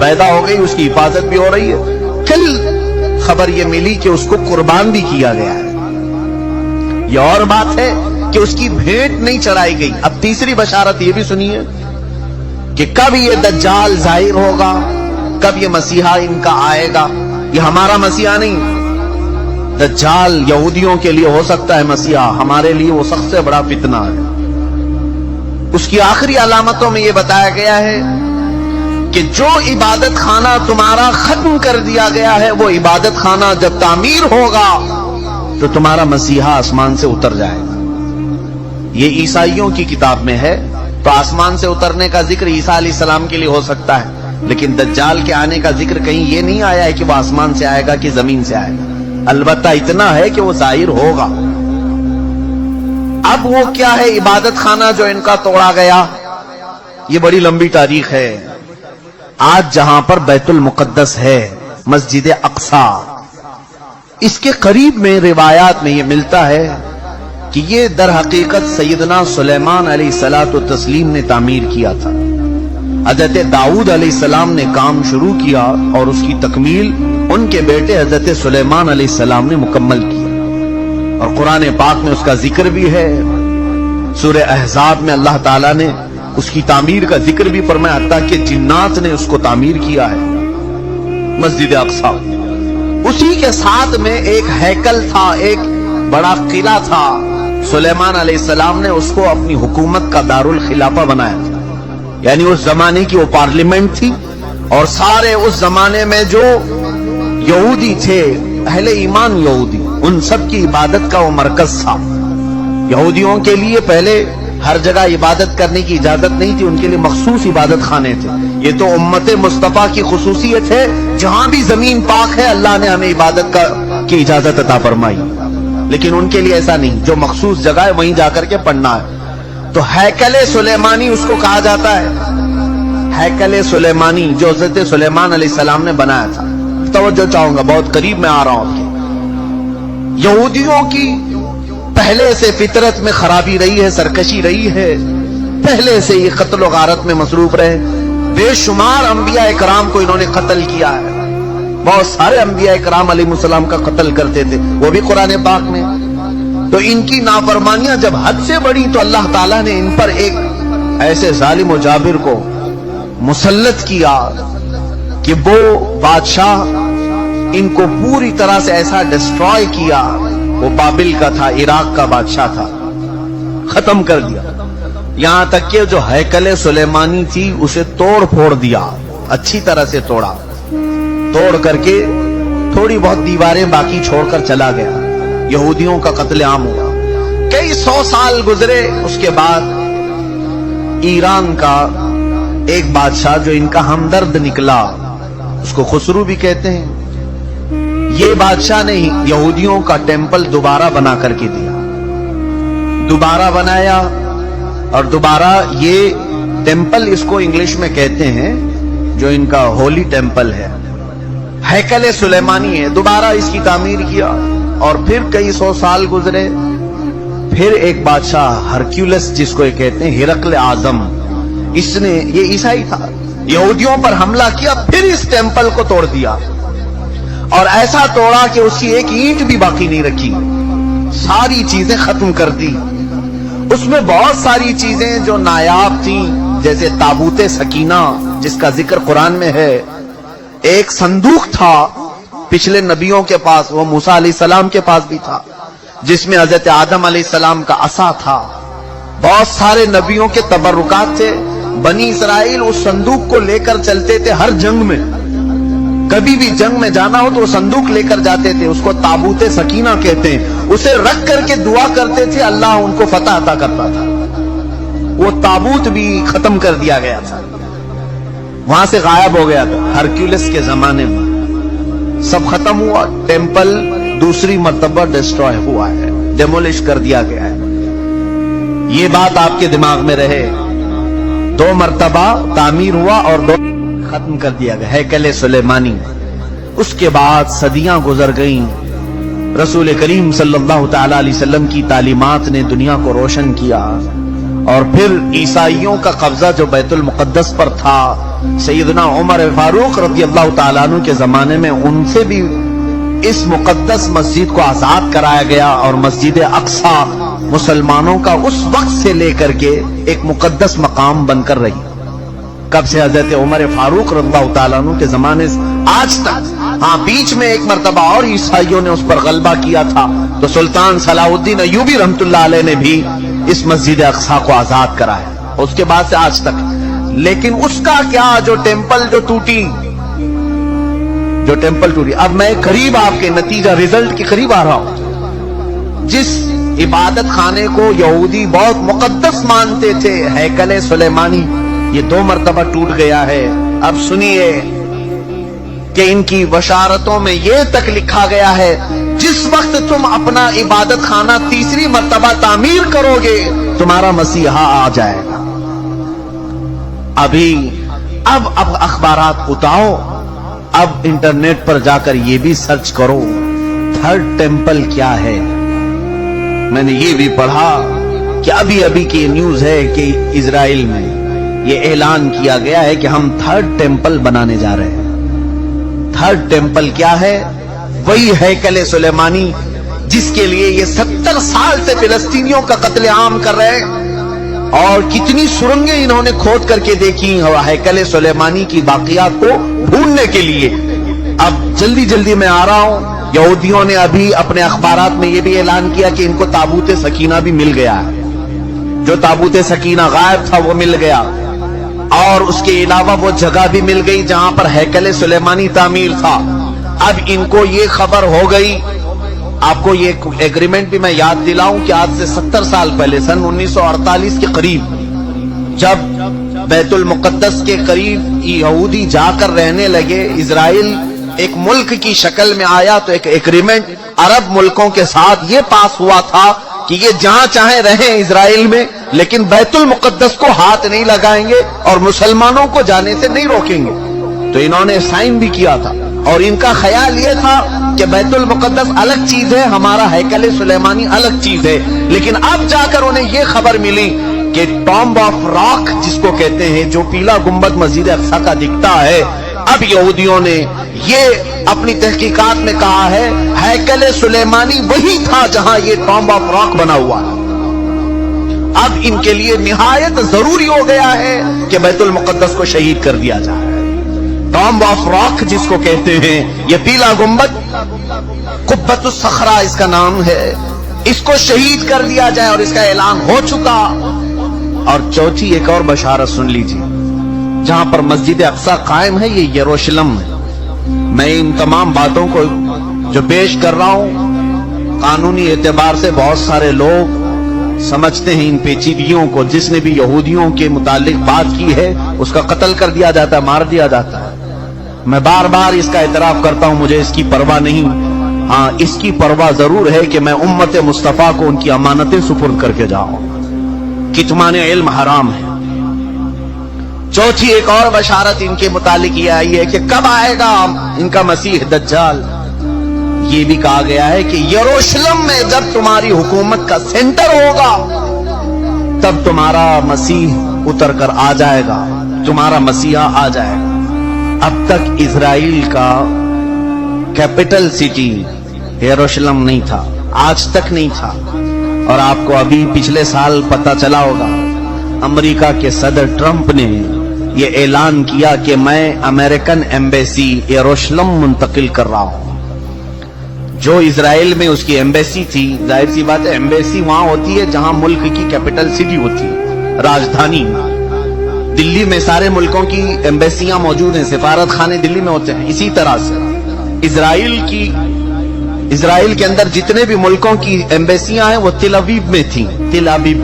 پیدا ہو گئی، اس کی حفاظت بھی ہو رہی ہے، کل خبر یہ ملی کہ اس کو قربان بھی کیا گیا ہے۔ یہ اور بات ہے کہ اس کی بھیٹ نہیں چڑھائی گئی۔ اب تیسری بشارت یہ بھی سنیے کہ کب یہ دجال ظاہر ہوگا، کب یہ مسیحا ان کا آئے گا۔ یہ ہمارا مسیحا نہیں، دجال یہودیوں کے لیے ہو سکتا ہے مسیحا، ہمارے لیے وہ سب سے بڑا فتنہ ہے۔ اس کی آخری علامتوں میں یہ بتایا گیا ہے کہ جو عبادت خانہ تمہارا ختم کر دیا گیا ہے، وہ عبادت خانہ جب تعمیر ہوگا تو تمہارا مسیحا آسمان سے اتر جائے گا۔ یہ عیسائیوں کی کتاب میں ہے، تو آسمان سے اترنے کا ذکر عیسیٰ علیہ السلام کے لیے ہو سکتا ہے، لیکن دجال کے آنے کا ذکر کہیں یہ نہیں آیا ہے کہ وہ آسمان سے آئے گا کہ زمین سے آئے گا۔ البتہ اتنا ہے کہ وہ ظاہر ہوگا۔ اب وہ کیا ہے عبادت خانہ جو ان کا توڑا گیا، یہ بڑی لمبی تاریخ ہے۔ آج جہاں پر بیت المقدس ہے، مسجد اقصی، اس کے قریب میں روایات میں یہ ملتا ہے کہ یہ در حقیقت سیدنا سلیمان علیہ الصلوۃ والتسلیم نے تعمیر کیا تھا۔ حضرت داؤد علیہ السلام نے کام شروع کیا اور اس کی تکمیل ان کے بیٹے حضرت سلیمان علیہ السلام نے مکمل کیا، اور قرآن پاک میں اس کا ذکر بھی ہے۔ سورہ احزاب میں اللہ تعالیٰ نے اس کی تعمیر کا ذکر بھی فرمایا، حتیٰ کہ جنات نے اس کو تعمیر کیا ہے، مسجد اقصی۔ اسی کے ساتھ میں ایک ہیکل تھا، ایک بڑا قلعہ تھا، سلیمان علیہ السلام نے اس کو اپنی حکومت کا دارالخلافہ بنایا تھا، یعنی اس زمانے کی وہ پارلیمنٹ تھی، اور سارے اس زمانے میں جو یہودی تھے، اہل ایمان یہودی، ان سب کی عبادت کا وہ مرکز تھا۔ یہودیوں کے لیے پہلے ہر جگہ عبادت کرنے کی اجازت نہیں تھی، ان کے لیے مخصوص عبادت خانے تھے۔ یہ تو امت مصطفیٰ کی خصوصیت ہے، جہاں بھی زمین پاک ہے اللہ نے ہمیں عبادت کی اجازت عطا فرمائی، لیکن ان کے لیے ایسا نہیں، جو مخصوص جگہ ہے وہیں جا کر کے پڑھنا ہے۔ تو ہیکل سلیمانی اس کو کہا جاتا ہے، ہیکل سلیمانی جو حضرت سلیمان علیہ السلام نے بنایا تھا۔ توجہ چاہوں گا، بہت قریب میں آ رہا ہوں۔ یہودیوں کی پہلے سے فطرت میں خرابی رہی ہے، سرکشی رہی ہے، پہلے سے یہ قتل و غارت میں مصروف رہے، بے شمار انبیاء اکرام کو انہوں نے قتل کیا ہے، بہت سارے انبیاء اکرام علیہ السلام کا قتل کرتے تھے، وہ بھی قرآن پاک میں۔ تو ان کی نافرمانیاں جب حد سے بڑھی تو اللہ تعالیٰ نے ان پر ایک ایسے ظالم و جابر کو مسلط کیا کہ وہ بادشاہ ان کو پوری طرح سے ایسا ڈسٹروائے کیا، وہ بابل کا تھا، عراق کا بادشاہ تھا، ختم کر دیا، یہاں تک کہ جو ہیکل سلیمانی تھی اسے توڑ پھوڑ دیا، اچھی طرح سے توڑا، توڑ کر کے تھوڑی بہت دیواریں باقی چھوڑ کر چلا گیا۔ یہودیوں کا قتل عام ہوا، کئی 100 سال گزرے، اس کے بعد ایران کا ایک بادشاہ جو ان کا ہمدرد نکلا، اس کو خسرو بھی کہتے ہیں، یہ بادشاہ نے یہودیوں کا ٹیمپل دوبارہ بنا کر کے دیا، دوبارہ بنایا، اور دوبارہ یہ ٹیمپل اس کو انگلش میں کہتے ہیں جو ان کا ہولی ٹیمپل ہے، ہیکل سلیمانی ہے، دوبارہ اس کی تعمیر کیا، اور پھر کئی 100 سال گزرے، پھر ایک بادشاہ ہرکیولس جس کو یہ کہتے ہیں، ہرقل اعظم، اس نے، یہ عیسائی تھا، یہودیوں پر حملہ کیا، پھر اس ٹیمپل کو توڑ دیا، اور ایسا توڑا کہ اس کی ایک اینٹ بھی باقی نہیں رکھی، ساری چیزیں ختم کر دی۔ اس میں بہت ساری چیزیں جو نایاب تھیں، جیسے تابوت سکینہ جس کا ذکر قرآن میں ہے، ایک صندوق تھا پچھلے نبیوں کے پاس، وہ موسیٰ علیہ السلام کے پاس بھی تھا، جس میں حضرت آدم علیہ السلام کا عصا تھا، بہت سارے نبیوں کے تبرکات تھے، بنی اسرائیل اس صندوق کو لے کر چلتے تھے ہر جنگ میں، کبھی بھی جنگ میں جانا ہو تو وہ صندوق لے کر جاتے تھے، اس کو تابوت سکینہ کہتے ہیں، اسے رکھ کر کے دعا کرتے تھے، اللہ ان کو فتح عطا کرتا تھا۔ وہ تابوت بھی ختم کر دیا گیا تھا، وہاں سے غائب ہو گیا تھا، ہرکیولس کے زمانے میں سب ختم ہوا، ٹیمپل دوسری مرتبہ ڈسٹروائے ہوا ہے، ڈیمولش کر دیا گیا ہے۔ یہ بات آپ کے دماغ میں رہے، 2 مرتبہ تعمیر ہوا اور 2 ختم کر دیا گیا، ہیکل سلیمانی۔ اس کے بعد صدیاں گزر گئیں، رسول کریم صلی اللہ تعالی علیہ وسلم کی تعلیمات نے دنیا کو روشن کیا، اور پھر عیسائیوں کا قبضہ جو بیت المقدس پر تھا، سیدنا عمر فاروق رضی اللہ تعالیٰ عنہ کے زمانے میں ان سے بھی اس مقدس مسجد کو آزاد کرایا گیا، اور مسجد اقصی مسلمانوں کا اس وقت سے لے کر کے ایک مقدس مقام بن کر رہی۔ کب سے؟ حضرت عمر فاروق رضی اللہ تعالیٰ عنہ کے زمانے سے آج تک۔ ہاں، بیچ میں ایک مرتبہ اور عیسائیوں نے اس پر غلبہ کیا تھا، تو سلطان صلاح الدین ایوبی رحمت اللہ علیہ نے بھی اس مسجد اقصی کو آزاد کرایا، اس کے بعد سے آج تک۔ لیکن اس کا کیا، جو ٹیمپل ٹوٹی، اب میں قریب آپ کے نتیجہ رزلٹ کے قریب آ رہا ہوں۔ جس عبادت خانے کو یہودی بہت مقدس مانتے تھے، ہیکل سلیمانی، یہ 2 مرتبہ ٹوٹ گیا ہے۔ اب سنیے کہ ان کی بشارتوں میں یہ تک لکھا گیا ہے، جس وقت تم اپنا عبادت خانہ تیسری مرتبہ تعمیر کرو گے، تمہارا مسیحا آ جائے گا۔ اب اخبارات اٹھاؤ، اب انٹرنیٹ پر جا کر یہ بھی سرچ کرو، تھرڈ ٹیمپل کیا ہے۔ میں نے یہ بھی پڑھا کہ ابھی کی نیوز ہے کہ اسرائیل میں یہ اعلان کیا گیا ہے کہ ہم تھرڈ ٹیمپل بنانے جا رہے ہیں۔ تھرڈ ٹیمپل کیا ہے؟ وہی ہیکل سلیمانی جس کے لیے یہ 70 سال سے فلسطینیوں کا قتل عام کر رہے ہیں، اور کتنی سرنگیں انہوں نے کھود کر کے دیکھی ہیکل سلیمانی کی باقیات کو ڈھونڈنے کے لیے۔ اب جلدی میں آ رہا ہوں، یہودیوں نے ابھی اپنے اخبارات میں یہ بھی اعلان کیا کہ ان کو تابوت سکینہ بھی مل گیا ہے، جو تابوت سکینہ غائب تھا وہ مل گیا، اور اس کے علاوہ وہ جگہ بھی مل گئی جہاں پر ہیکل سلیمانی تعمیر تھا۔ اب ان کو یہ خبر ہو گئی، آپ کو یہ ایگریمنٹ بھی میں یاد دلاؤں کہ آج سے 70 سال پہلے، سن 1948 کے قریب، جب بیت المقدس کے قریب یہودی جا کر رہنے لگے، اسرائیل ایک ملک کی شکل میں آیا، تو ایک ایگریمنٹ عرب ملکوں کے ساتھ یہ پاس ہوا تھا کہ یہ جہاں چاہیں رہیں اسرائیل میں، لیکن بیت المقدس کو ہاتھ نہیں لگائیں گے اور مسلمانوں کو جانے سے نہیں روکیں گے۔ تو انہوں نے سائن بھی کیا تھا، اور ان کا خیال یہ تھا کہ بیت المقدس الگ چیز ہے، ہمارا ہیکل سلیمانی الگ چیز ہے۔ لیکن اب جا کر انہیں یہ خبر ملی کہ ٹامب آف راک جس کو کہتے ہیں، جو پیلا گنبد مسجد اقصی کا دکھتا ہے، اب یہودیوں نے یہ اپنی تحقیقات میں کہا ہے ہیکل سلیمانی وہی تھا جہاں یہ ٹامب آف راک بنا ہوا ہے۔ اب ان کے لیے نہایت ضروری ہو گیا ہے کہ بیت المقدس کو شہید کر دیا جائے۔ ٹامب آف راک جس کو کہتے ہیں، یہ پیلا گنبد، قبۃ الصخرہ اس کا نام ہے، اس کو شہید کر دیا جائے، اور اس کا اعلان ہو چکا۔ اور چوتھی ایک اور بشارت سن لیجیے، جہاں پر مسجد اقصی قائم ہے، یہ یروشلم ہے۔ میں ان تمام باتوں کو جو پیش کر رہا ہوں، قانونی اعتبار سے بہت سارے لوگ سمجھتے ہیں ان پیچیدگیوں کو، جس نے بھی یہودیوں کے متعلق بات کی ہے اس کا قتل کر دیا جاتا ہے، مار دیا جاتا ہے۔ میں بار بار اس کا اعتراف کرتا ہوں، مجھے اس کی پرواہ نہیں۔ ہاں، اس کی پرواہ ضرور ہے کہ میں امت مصطفیٰ کو ان کی امانتیں سپرد کر کے جاؤں۔ کتمان علم حرام ہے۔ چوتھی ایک اور بشارت ان کے متعلق یہ آئی ہے کہ کب آئے گا ان کا مسیح دجال۔ یہ بھی کہا گیا ہے کہ یروشلم میں جب تمہاری حکومت کا سینٹر ہوگا، تب تمہارا مسیح اتر کر آ جائے گا، تمہارا مسیحا آ جائے گا۔ اب تک اسرائیل کا کیپٹل سٹی یروشلم نہیں تھا، آج تک نہیں تھا۔ اور آپ کو ابھی پچھلے سال پتہ چلا ہوگا، امریکہ کے صدر ٹرمپ نے یہ اعلان کیا کہ میں امریکن ایمبیسی یروشلم منتقل کر رہا ہوں۔ جو اسرائیل میں اس کی ایمبیسی تھی، ظاہر سی بات ہے ایمبیسی وہاں ہوتی ہے جہاں ملک کی کیپٹل سٹی ہوتی ہے، راجدھانی۔ دلی میں سارے ملکوں کی ایمبیسیاں موجود ہیں، سفارت خانے دلی میں ہوتے ہیں۔ اسی طرح سے اسرائیل کے اندر جتنے بھی ملکوں کی ایمبیسیاں ہیں وہ تل ابیب میں تھیں، تل ابیب۔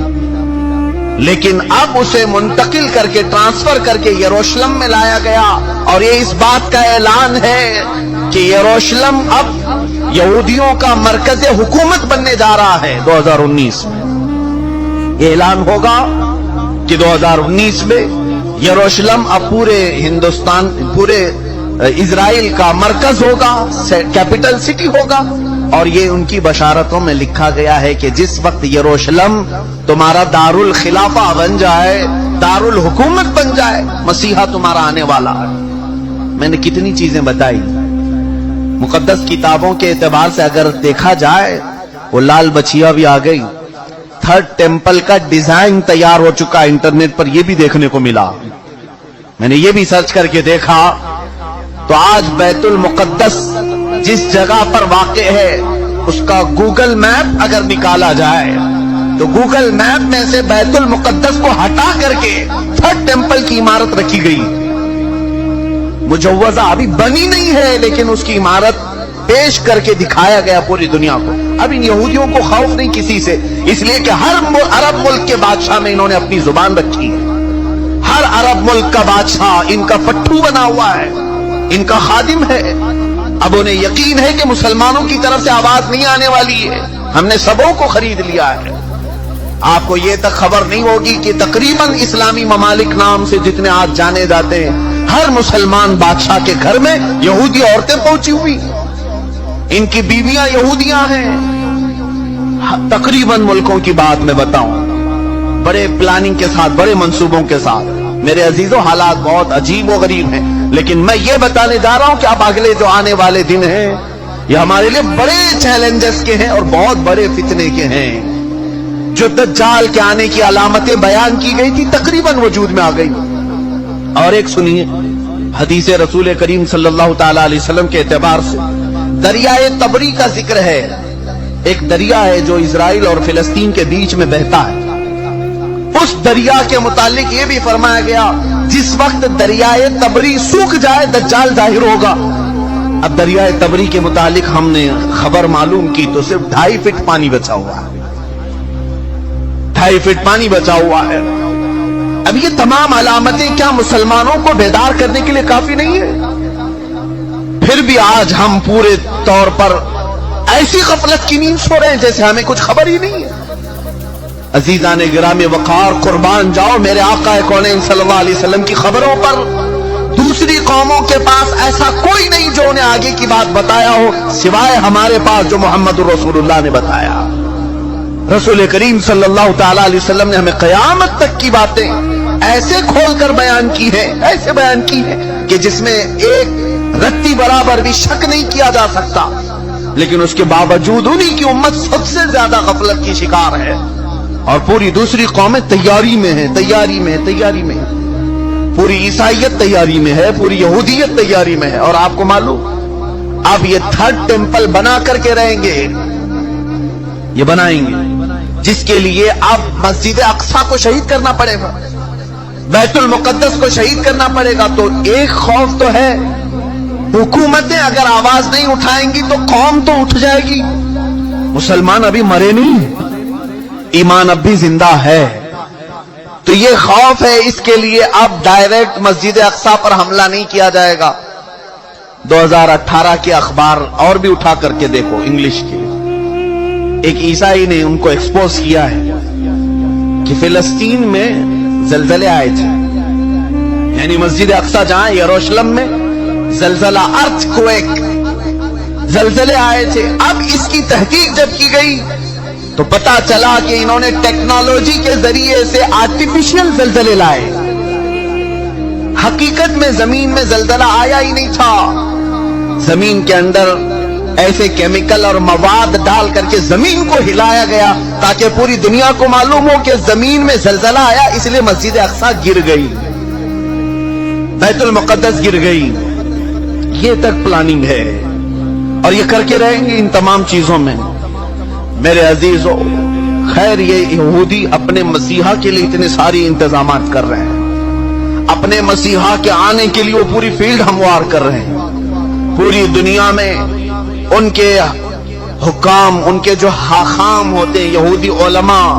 لیکن اب اسے منتقل کر کے، ٹرانسفر کر کے یروشلم میں لایا گیا، اور یہ اس بات کا اعلان ہے کہ یروشلم اب یہودیوں کا مرکز حکومت بننے جا رہا ہے 2019 میں۔ یہ اعلان ہوگا کہ 2019 میں یروشلم اب پورے ہندوستان، پورے اسرائیل کا مرکز ہوگا، کیپٹل سٹی ہوگا۔ اور یہ ان کی بشارتوں میں لکھا گیا ہے کہ جس وقت یروشلم تمہارا دارالخلافہ بن جائے، دارالحکومت بن جائے، مسیحا تمہارا آنے والا ہے۔ میں نے کتنی چیزیں بتائی، مقدس کتابوں کے اعتبار سے اگر دیکھا جائے، وہ لال بچیا بھی آ گئی، تھرڈ ٹیمپل کا ڈیزائن تیار ہو چکا، انٹرنیٹ پر یہ بھی دیکھنے کو ملا، میں نے یہ بھی سرچ کر کے دیکھا۔ تو آج بیت المقدس جس جگہ پر واقع ہے اس کا گوگل میپ اگر نکالا جائے تو گوگل میپ میں سے بیت المقدس کو ہٹا کر کے تھرڈ ٹیمپل کی عمارت رکھی گئی، مجوزہ ابھی بنی نہیں ہے لیکن اس کی عمارت پیش کر کے دکھایا گیا پوری دنیا کو۔ اب ان یہودیوں کو خوف نہیں کسی سے، اس لیے کہ ہر عرب ملک کے بادشاہ میں انہوں نے اپنی زبان رکھی ہے، ہر عرب ملک کا بادشاہ ان کا پٹھو بنا ہوا ہے، ان کا خادم ہے۔ اب انہیں یقین ہے کہ مسلمانوں کی طرف سے آواز نہیں آنے والی ہے، ہم نے سبوں کو خرید لیا ہے۔ آپ کو یہ تک خبر نہیں ہوگی کہ تقریباً اسلامی ممالک نام سے جتنے آج جانے جاتے ہیں، ہر مسلمان بادشاہ کے گھر میں یہودی عورتیں پہنچی ہوئی، ان کی بیویاں یہودیاں ہیں۔ تقریباً ملکوں کی بات میں بتاؤں، بڑے پلاننگ کے ساتھ، بڑے منصوبوں کے ساتھ۔ میرے عزیزوں، حالات بہت عجیب و غریب ہیں، لیکن میں یہ بتانے جا رہا ہوں کہ اب اگلے جو آنے والے دن ہیں یہ ہمارے لیے بڑے چیلنجز کے ہیں اور بہت بڑے فتنے کے ہیں۔ جو دجال کے آنے کی علامتیں بیان کی گئی تھی تقریباً وجود میں آ گئی۔ اور ایک سنیے، حدیث رسول کریم صلی اللہ تعالی علیہ وسلم کے اعتبار سے دریائے تبری کا ذکر ہے۔ ایک دریا ہے جو اسرائیل اور فلسطین کے بیچ میں بہتا ہے، اس دریا کے متعلق یہ بھی فرمایا گیا جس وقت دریائے تبری سوکھ جائے دجال ظاہر ہوگا۔ اب دریائے تبری کے متعلق ہم نے خبر معلوم کی تو صرف 2.5 فٹ پانی بچا ہوا ہے، 2.5 فٹ پانی بچا ہوا ہے۔ اب یہ تمام علامتیں کیا مسلمانوں کو بیدار کرنے کے لیے کافی نہیں ہے؟ پھر بھی آج ہم پورے طور پر ایسی غفلت کی نیند سو رہے ہیں جیسے ہمیں کچھ خبر ہی نہیں ہے۔ عزیزان گرامی وقار، قربان جاؤ میرے آقا کونین صلی اللہ علیہ وسلم کی خبروں پر۔ دوسری قوموں کے پاس ایسا کوئی نہیں جو انہیں آگے کی بات بتایا ہو سوائے ہمارے پاس جو محمد رسول اللہ نے بتایا۔ رسول کریم صلی اللہ تعالی علیہ وسلم نے ہمیں قیامت تک کی باتیں ایسے کھول کر بیان کی ہے، ایسے بیان کی ہے کہ جس میں ایک رتی برابر بھی شک نہیں کیا جا سکتا، لیکن اس کے باوجود انہی کی امت سب سے زیادہ غفلت کی شکار ہے اور پوری دوسری قومیں تیاری میں ہیں، تیاری میں ہیں۔ پوری عیسائیت تیاری میں ہے، پوری یہودیت تیاری میں ہے۔ اور آپ کو معلوم اب یہ تھرڈ ٹیمپل بنا کر کے رہیں گے، یہ بنائیں گے جس کے لیے اب مسجد اقصی کو شہید کرنا پڑے گا، بیت المقدس کو شہید کرنا پڑے گا۔ تو ایک خوف تو ہے، حکومتیں اگر آواز نہیں اٹھائیں گی تو قوم تو اٹھ جائے گی۔ مسلمان ابھی مرے نہیں، ایمان اب بھی زندہ ہے، تو یہ خوف ہے، اس کے لیے اب ڈائریکٹ مسجد اقصی پر حملہ نہیں کیا جائے گا۔ 2018 کے اخبار اور بھی اٹھا کر کے دیکھو انگلش کے، ایک عیسائی نے ان کو ایکسپوز کیا ہے کہ فلسطین میں زلزلے آئے تھے، یعنی مسجد اقصی جہاں یروشلم میں زلزلہ، ارتھ کویک، زلزلے آئے تھے۔ اب اس کی تحقیق جب کی گئی تو پتا چلا کہ انہوں نے ٹیکنالوجی کے ذریعے سے آرٹیفیشل زلزلے لائے، حقیقت میں زمین میں زلزلہ آیا ہی نہیں تھا، زمین کے اندر ایسے کیمیکل اور مواد ڈال کر کے زمین کو ہلایا گیا تاکہ پوری دنیا کو معلوم ہو کہ زمین میں زلزلہ آیا، اس لیے مسجد اقصی گر گئی، بیت المقدس گر گئی۔ یہ تک پلاننگ ہے اور یہ کر کے رہیں گے ان تمام چیزوں میں۔ میرے عزیزو، خیر یہ یہودی اپنے مسیحا کے لیے اتنے ساری انتظامات کر رہے ہیں، اپنے مسیحا کے آنے کے لیے وہ پوری فیلڈ ہموار کر رہے ہیں۔ پوری دنیا میں ان کے حکام، ان کے جو حاخام ہوتے ہیں یہودی علماء،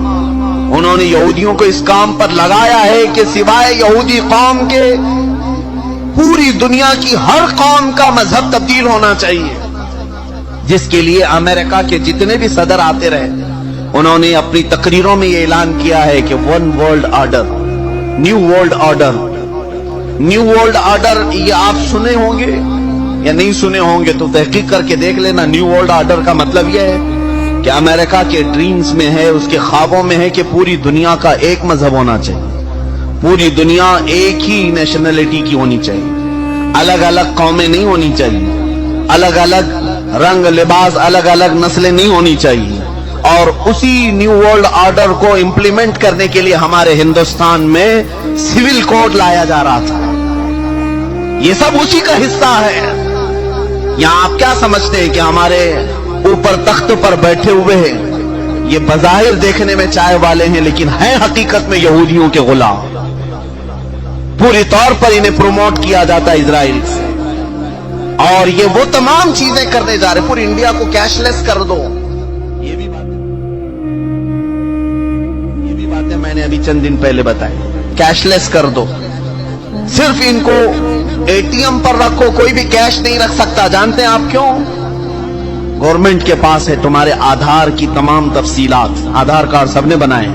انہوں نے یہودیوں کو اس کام پر لگایا ہے کہ سوائے یہودی قوم کے پوری دنیا کی ہر قوم کا مذہب تبدیل ہونا چاہیے، جس کے لیے امریکہ کے جتنے بھی صدر آتے رہے انہوں نے اپنی تقریروں میں یہ اعلان کیا ہے کہ one world order, new world order, new world order, یہ آپ سنے ہوں گے یا نہیں سنے ہوں گے تو تحقیق کر کے دیکھ لینا. نیو ورلڈ آرڈر کا مطلب یہ ہے کہ امریکہ کے ڈریمز میں ہے, اس کے خوابوں میں ہے کہ پوری دنیا کا ایک مذہب ہونا چاہیے, پوری دنیا ایک ہی نیشنلٹی کی ہونی چاہیے, الگ الگ قومیں نہیں ہونی چاہیے, الگ الگ رنگ لباس, الگ الگ نسلیں نہیں ہونی چاہیے. اور اسی نیو ورلڈ آرڈر کو امپلیمنٹ کرنے کے لیے ہمارے ہندوستان میں سول کوڈ لایا جا رہا تھا. یہ سب اسی کا حصہ ہے. یہاں آپ کیا سمجھتے ہیں کہ ہمارے اوپر تخت پر بیٹھے ہوئے ہیں, یہ بظاہر دیکھنے میں چائے والے ہیں لیکن ہیں حقیقت میں یہودیوں کے غلام. پوری طور پر انہیں پروموٹ کیا جاتا ہے اسرائیل سے, اور یہ وہ تمام چیزیں کرنے جا رہے. پوری انڈیا کو کیش لیس کر دو. یہ بھی باتیں میں نے ابھی چند دن پہلے بتائی. کیش لیس کر دو, صرف ان کو اے ٹی ایم پر رکھو, کوئی بھی کیش نہیں رکھ سکتا. جانتے ہیں آپ کیوں؟ گورنمنٹ کے پاس ہے تمہارے آدھار کی تمام تفصیلات. آدھار کارڈ سب نے بنائے,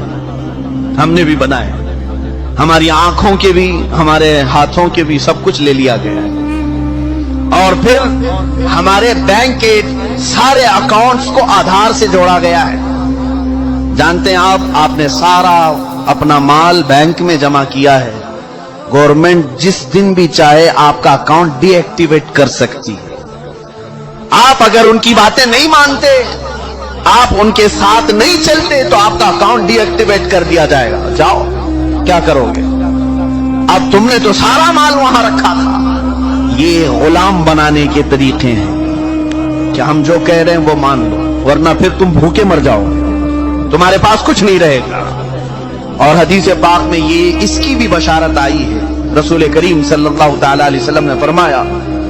ہم نے بھی بنائے, ہماری آنکھوں کے بھی, ہمارے ہاتھوں کے بھی, سب کچھ لے لیا گیا ہے. اور پھر ہمارے بینک کے سارے اکاؤنٹس کو آدھار سے جوڑا گیا ہے. جانتے ہیں آپ نے سارا اپنا مال بینک میں جمع کیا ہے, گورنمنٹ جس دن بھی چاہے آپ کا اکاؤنٹ ڈی ایکٹیویٹ کر سکتی ہے. آپ اگر ان کی باتیں نہیں مانتے, آپ ان کے ساتھ نہیں چلتے تو آپ کا اکاؤنٹ ڈی ایکٹیویٹ کر دیا جائے گا. جاؤ, کیا کرو گے؟ اب تم نے تو سارا مال وہاں رکھا تھا. یہ غلام بنانے کے طریقے ہیں کہ ہم جو کہہ رہے ہیں وہ مان لو, ورنہ پھر تم بھوکے مر جاؤ, تمہارے پاس کچھ نہیں رہے گا. اور حدیث پاک میں یہ اس کی بھی بشارت آئی ہے. رسول کریم صلی اللہ تعالی علیہ وسلم نے فرمایا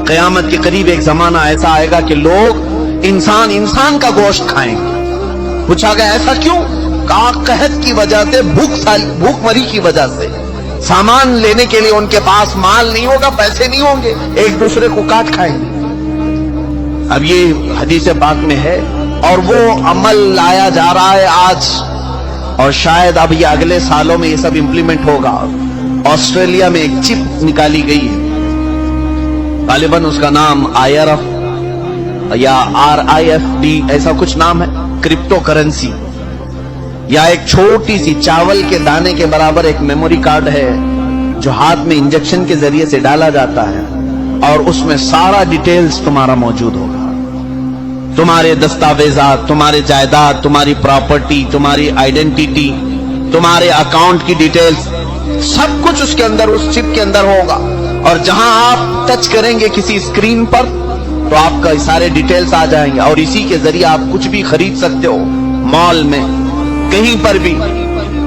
قیامت کے قریب ایک زمانہ ایسا آئے گا کہ لوگ انسان کا گوشت کھائیں گے. پوچھا گیا ایسا کیوں؟ کہا قحط کی وجہ سے, بھوک مری کی وجہ سے. سامان لینے کے لیے ان کے پاس مال نہیں ہوگا, پیسے نہیں ہوں گے, ایک دوسرے کو کاٹ کھائیں گے. اب یہ حدیث پاک میں ہے اور وہ عمل لایا جا رہا ہے آج, اور شاید اب یہ اگلے سالوں میں یہ سب امپلیمنٹ ہوگا. آسٹریلیا میں ایک چپ نکالی گئی ہے, غالباً اس کا نام IRF یا RIFD ایسا کچھ نام ہے, کرپٹو کرنسی. یا ایک چھوٹی سی چاول کے دانے کے برابر ایک میموری کارڈ ہے جو ہاتھ میں انجیکشن کے ذریعے سے ڈالا جاتا ہے, اور اس میں سارا ڈیٹیلز تمہارا موجود ہوگا. تمہارے دستاویزات, تمہارے جائیداد, تمہاری پراپرٹی, تمہاری آئیڈینٹی, تمہارے اکاؤنٹ کی ڈیٹیلز, سب کچھ اس کے اندر, اس چپ کے اندر ہوگا. اور جہاں آپ ٹچ کریں گے کسی اسکرین پر تو آپ کا سارے ڈیٹیلز آ جائیں گے, اور اسی کے ذریعے آپ کچھ بھی خرید سکتے ہو. مال میں کہیں پر بھی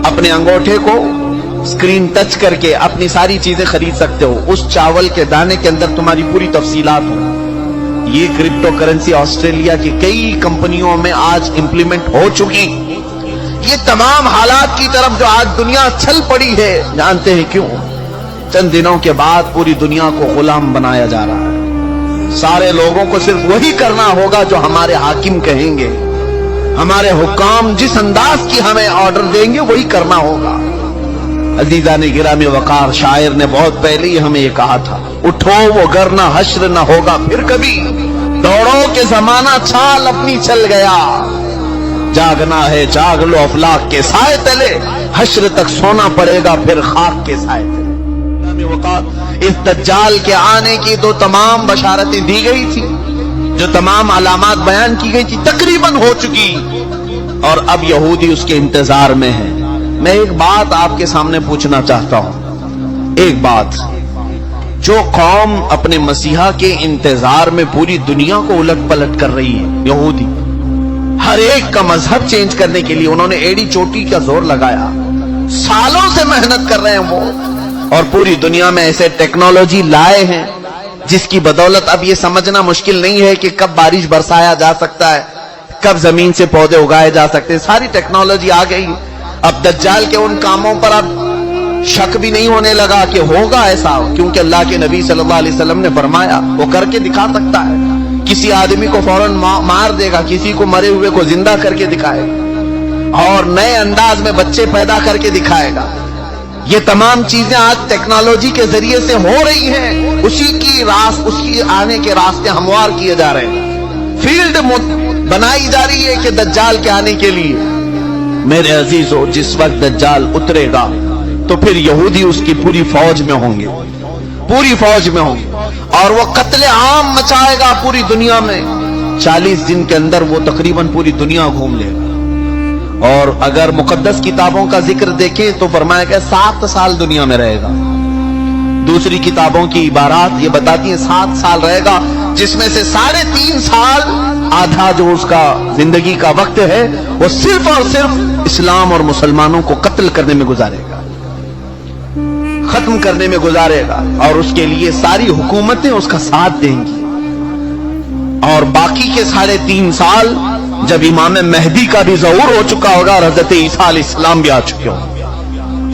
اپنے انگوٹھے کو اسکرین ٹچ کر کے اپنی ساری چیزیں خرید سکتے ہو. اس چاول کے دانے کے اندر تمہاری پوری تفصیلات ہوں. یہ کرپٹو کرنسی آسٹریلیا کی کئی کمپنیوں میں آج امپلیمنٹ ہو چکی. یہ تمام حالات کی طرف جو آج دنیا چل پڑی ہے, جانتے ہیں کیوں؟ چند دنوں کے بعد پوری دنیا کو غلام بنایا جا رہا ہے. سارے لوگوں کو صرف وہی کرنا ہوگا جو ہمارے حاکم کہیں گے, ہمارے حکام جس انداز کی ہمیں آرڈر دیں گے وہی کرنا ہوگا. عزیزان گرامی وقار, شاعر نے بہت پہلے ہی ہمیں یہ کہا تھا, اٹھو وہ گر نہ حشر نہ ہوگا پھر کبھی, دوڑو کہ زمانہ چھال اپنی چل گیا, جاگنا ہے جاگ لو افلاک کے سائے تلے, حشر تک سونا پڑے گا پھر خاک کے سائے تلے. اس دجال کے آنے کی تو تمام بشارتیں دی گئی تھی, جو تمام علامات بیان کی گئی تھی, تقریباً ہو چکی, اور اب یہودی اس کے انتظار میں ہے. میں ایک بات آپ کے سامنے پوچھنا چاہتا ہوں, ایک بات, جو قوم اپنے مسیحا کے انتظار میں پوری دنیا کو الٹ پلٹ کر رہی ہے, یہودی, ہر ایک کا مذہب چینج کرنے کے لیے انہوں نے ایڑی چوٹی کا زور لگایا, سالوں سے محنت کر رہے ہیں وہ, اور پوری دنیا میں ایسے ٹیکنالوجی لائے ہیں جس کی بدولت اب یہ سمجھنا مشکل نہیں ہے کہ کب بارش برسایا جا سکتا ہے, کب زمین سے پودے اگائے جا سکتے ہیں. ساری ٹیکنالوجی آ گئی. اب دجال کے ان کاموں پر اب شک بھی نہیں ہونے لگا کہ ہوگا ایسا, کیونکہ اللہ کے نبی صلی اللہ علیہ وسلم نے فرمایا وہ کر کے دکھا سکتا ہے. کسی آدمی کو فوراً مار دے گا, کسی کو مرے ہوئے کو زندہ کر کے دکھائے گا, اور نئے انداز میں بچے پیدا کر کے دکھائے گا. یہ تمام چیزیں آج ٹیکنالوجی کے ذریعے سے ہو رہی ہیں، اسی کی آنے کے راستے ہموار کیے جا رہے ہیں، فیلڈ بنائی جا رہی ہے کہ دجال کے آنے کے لیے۔ میرے عزیزو، جس وقت دجال اترے گا تو پھر یہودی اس کی پوری فوج میں ہوں گے، پوری فوج میں ہوں گے، اور وہ قتل عام مچائے گا پوری دنیا میں۔ 40 دن کے اندر وہ تقریباً پوری دنیا گھوم لے گا، اور اگر مقدس کتابوں کا ذکر دیکھیں تو فرمایا کہ 7 سال دنیا میں رہے گا۔ دوسری کتابوں کی عبارات یہ بتاتی ہیں 7 سال رہے گا، جس میں سے 3.5 سال آدھا جو اس کا زندگی کا وقت ہے وہ صرف اور صرف اسلام اور مسلمانوں کو قتل کرنے میں گزارے گا، ختم کرنے میں گزارے گا، اور اس کے لیے ساری حکومتیں اس کا ساتھ دیں گی۔ اور باقی کے 3.5 سال جب امام مہدی کا بھی ظہور ہو چکا ہوگا اور حضرت عیسیٰ علیہ السلام بھی آ چکے ہوں گے،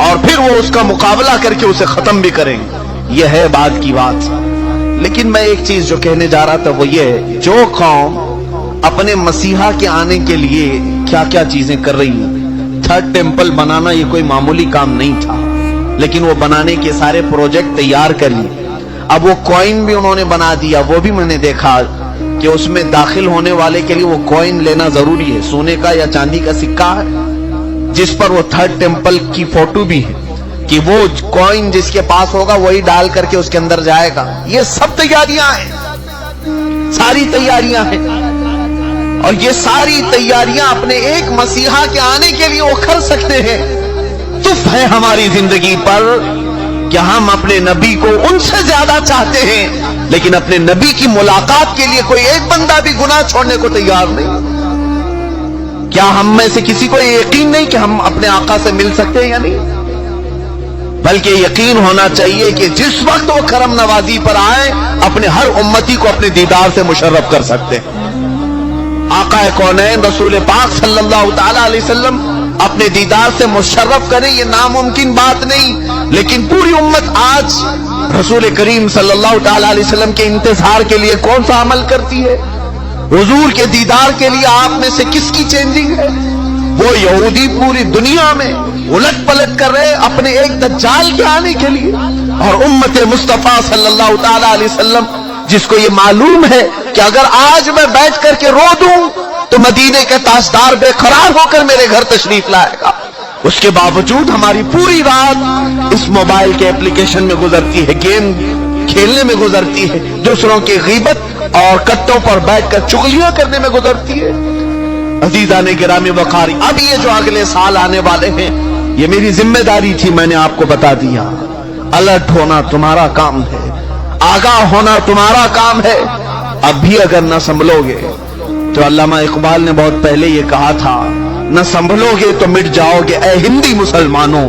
اور پھر وہ اس کا مقابلہ کر کے اسے ختم بھی کریں گے۔ یہ ہے بعد کی بات۔ لیکن میں ایک چیز جو کہنے جا رہا تھا وہ یہ ہے، جو قوم اپنے مسیحا کے آنے کے لیے کیا کیا چیزیں کر رہی ہیں، 3rd ٹیمپل بنانا یہ کوئی معمولی کام نہیں تھا، لیکن وہ بنانے کے سارے پروجیکٹ تیار کر لیے۔ اب وہ کوئن بھی انہوں نے بنا دیا، وہ بھی میں نے دیکھا کہ اس میں داخل ہونے والے کے لیے وہ کوئن لینا ضروری ہے، سونے کا یا چاندی کا سکہ ہے جس پر وہ 3rd ٹیمپل کی فوٹو بھی ہے، کہ وہ کوئن جس کے پاس ہوگا وہی ڈال کر کے اس کے اندر جائے گا۔ یہ سب تیاریاں ہیں، ساری تیاریاں ہیں، اور یہ ساری تیاریاں اپنے ایک مسیحا کے آنے کے لیے وہ کر سکتے ہیں۔ تف ہے ہماری زندگی پر کہ ہم اپنے نبی کو ان سے زیادہ چاہتے ہیں، لیکن اپنے نبی کی ملاقات کے لیے کوئی ایک بندہ بھی گناہ چھوڑنے کو تیار نہیں۔ کیا ہم میں سے کسی کو یہ یقین نہیں کہ ہم اپنے آقا سے مل سکتے ہیں یا نہیں؟ بلکہ یقین ہونا چاہیے کہ جس وقت وہ کرم نوازی پر آئے اپنے ہر امتی کو اپنے دیدار سے مشرف کر سکتے ہیں۔ آقا کونین رسول پاک صلی اللہ تعالی علیہ وسلم اپنے دیدار سے مشرف کریں، یہ ناممکن بات نہیں، لیکن پوری امت آج رسول کریم صلی اللہ تعالی علیہ وسلم کے انتظار کے لیے کون سا عمل کرتی ہے؟ حضور کے دیدار کے لیے آپ میں سے کس کی چینجنگ ہے؟ وہ یہودی پوری دنیا میں الٹ پلٹ کر رہے اپنے ایک دجال کے آنے کے لیے، اور امت مصطفیٰ صلی اللہ تعالی علیہ وسلم جس کو یہ معلوم ہے کہ اگر آج میں بیٹھ کر کے رو دوں تو مدینے کے تاجدار بے قرار ہو کر میرے گھر تشریف لائے گا، اس کے باوجود ہماری پوری رات اس موبائل کے اپلیکیشن میں گزرتی ہے، گیم کھیلنے میں گزرتی ہے، دوسروں کی غیبت اور کٹوں پر بیٹھ کر چغلیاں کرنے میں گزرتی ہے۔ عزیزان گرامی وقاری، اب یہ جو اگلے سال آنے والے ہیں یہ میری ذمہ داری تھی، میں نے آپ کو بتا دیا۔ الرٹ ہونا تمہارا کام ہے، آگاہ ہونا تمہارا کام ہے۔ اب بھی اگر نہ سنبھلو گے تو علامہ اقبال نے بہت پہلے یہ کہا تھا، نہ سنبھلو گے تو مٹ جاؤ گے اے ہندی مسلمانوں،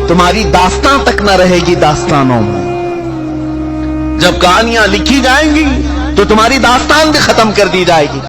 تمہاری داستان تک نہ رہے گی داستانوں میں۔ جب کہانیاں لکھی جائیں گی تو تمہاری داستان بھی ختم کر دی جائے گی۔